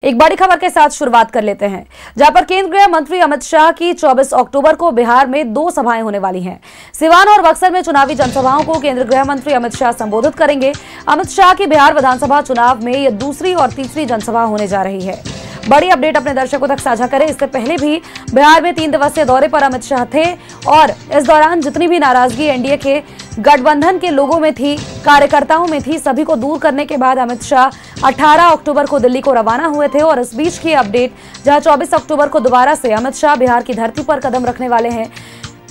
एक बड़ी खबर के साथ शुरुआत कर लेते हैं, जहां पर केंद्रीय गृह मंत्री अमित शाह की 24 अक्टूबर को बिहार में 2 सभाएं होने वाली हैं। सिवान और बक्सर में चुनावी जनसभाओं को केंद्रीय गृह मंत्री अमित शाह संबोधित करेंगे। अमित शाह की बिहार विधानसभा चुनाव में यह दूसरी और तीसरी जनसभा होने जा रही है। बड़ी अपडेट अपने दर्शकों तक साझा करें। इससे पहले भी बिहार में 3 दिवसीय दौरे पर अमित शाह थे और इस दौरान जितनी भी नाराजगी एनडीए के गठबंधन के लोगों में थी, कार्यकर्ताओं में थी, सभी को दूर करने के बाद अमित शाह 18 अक्टूबर को दिल्ली को रवाना हुए थे। और इस बीच की अपडेट, जहां 24 अक्टूबर को दोबारा से अमित शाह बिहार की धरती पर कदम रखने वाले हैं।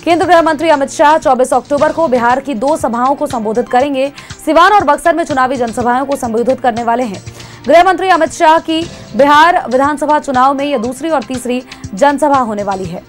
केंद्रीय गृह मंत्री अमित शाह 24 अक्टूबर को बिहार की 2 सभाओं को संबोधित करेंगे। सिवान और बक्सर में चुनावी जनसभाओं को संबोधित करने वाले हैं। गृह मंत्री अमित शाह की बिहार विधानसभा चुनाव में यह दूसरी और तीसरी जनसभा होने वाली है।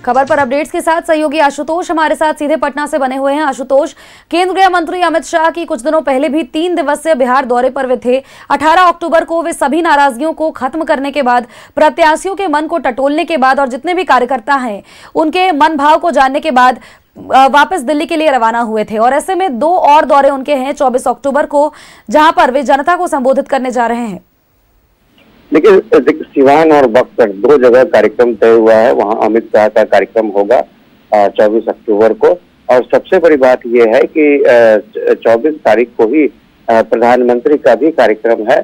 खबर पर अपडेट्स के साथ सहयोगी आशुतोष हमारे साथ सीधे पटना से बने हुए हैं। आशुतोष, केंद्रीय गृह मंत्री अमित शाह की कुछ दिनों पहले भी 3 दिवसीय बिहार दौरे पर वे थे। 18 अक्टूबर को वे सभी नाराजगियों को खत्म करने के बाद, प्रत्याशियों के मन को टटोलने के बाद और जितने भी कार्यकर्ता हैं उनके मन भाव को जानने के बाद वापस दिल्ली के लिए रवाना हुए थे। और ऐसे में 2 और दौरे उनके हैं 24 अक्टूबर को, जहां पर वे जनता को संबोधित करने जा रहे हैं। देखिए, सिवान और बक्सर 2 जगह कार्यक्रम तय हुआ है। वहां अमित शाह का कार्यक्रम होगा 24 अक्टूबर को। और सबसे बड़ी बात यह है कि 24 तारीख को ही प्रधानमंत्री का भी कार्यक्रम है।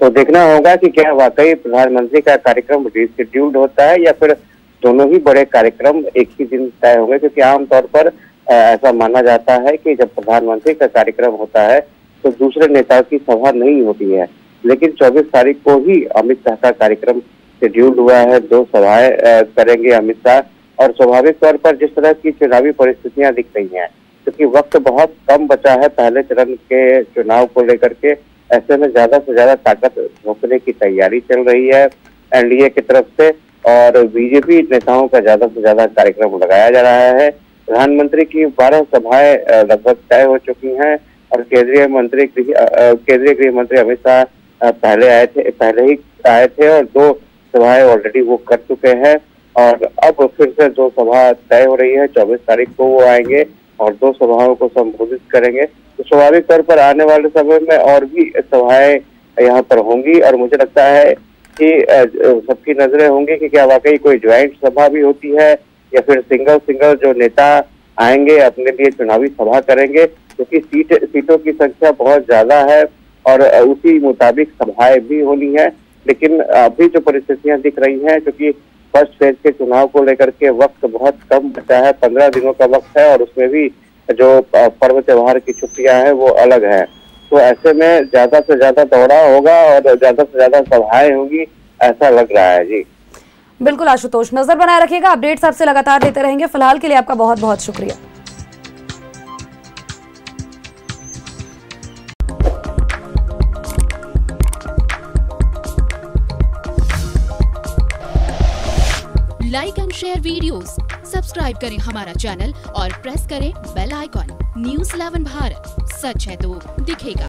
तो देखना होगा कि क्या वाकई प्रधानमंत्री का कार्यक्रम रिशेड्यूल्ड होता है या फिर दोनों ही बड़े कार्यक्रम एक ही दिन तय होंगे। क्योंकि आमतौर पर ऐसा माना जाता है कि जब प्रधानमंत्री का कार्यक्रम होता है तो दूसरे नेताओं की सभा नहीं होती है। लेकिन 24 तारीख को ही अमित शाह का कार्यक्रम शेड्यूल हुआ है। 2 सभाएं करेंगे अमित शाह। और स्वाभाविक तौर पर जिस तरह की चुनावी परिस्थितियां दिख रही हैं, क्योंकि वक्त बहुत कम बचा है पहले चरण के चुनाव को लेकर के, ऐसे में ज्यादा से ज्यादा ताकत झोंकने की तैयारी चल रही है एनडीए की तरफ से। और बीजेपी नेताओं का ज्यादा से ज्यादा कार्यक्रम लगाया जा रहा है। प्रधानमंत्री की 12 सभाएं लगभग तय हो चुकी हैं। और केंद्रीय गृह मंत्री अमित शाह पहले ही आए थे और 2 सभाएं ऑलरेडी वो कर चुके हैं। और अब फिर से 2 सभा तय हो रही है। 24 तारीख को वो आएंगे और 2 सभाओं को संबोधित करेंगे। तो स्वाभाविक तौर पर आने वाले समय में और भी सभाएं यहाँ पर होंगी। और मुझे लगता है कि सबकी नजरें होंगी कि क्या वाकई कोई ज्वाइंट सभा भी होती है या फिर सिंगल जो नेता आएंगे अपने लिए चुनावी सभा करेंगे, क्योंकि सीटों की संख्या बहुत ज्यादा है और उसी मुताबिक सभाएं भी होनी है। लेकिन अभी जो परिस्थितियां दिख रही हैं, क्योंकि फर्स्ट फेज के चुनाव को लेकर के वक्त बहुत कम बचा है, 15 दिनों का वक्त है। और उसमें भी जो पर्व त्योहार की छुट्टियां हैं वो अलग है। तो ऐसे में ज्यादा से ज्यादा दौरा होगा और ज्यादा से ज्यादा सभाएं होंगी, ऐसा लग रहा है। जी बिल्कुल आशुतोष, नजर बनाए रखिएगा, अपडेट्स आपसे लगातार लेते रहेंगे। फिलहाल के लिए आपका बहुत बहुत शुक्रिया। Like and share videos, subscribe करें हमारा चैनल और प्रेस करें बेल आइकॉन। न्यूज़ 11 भारत, सच है तो दिखेगा।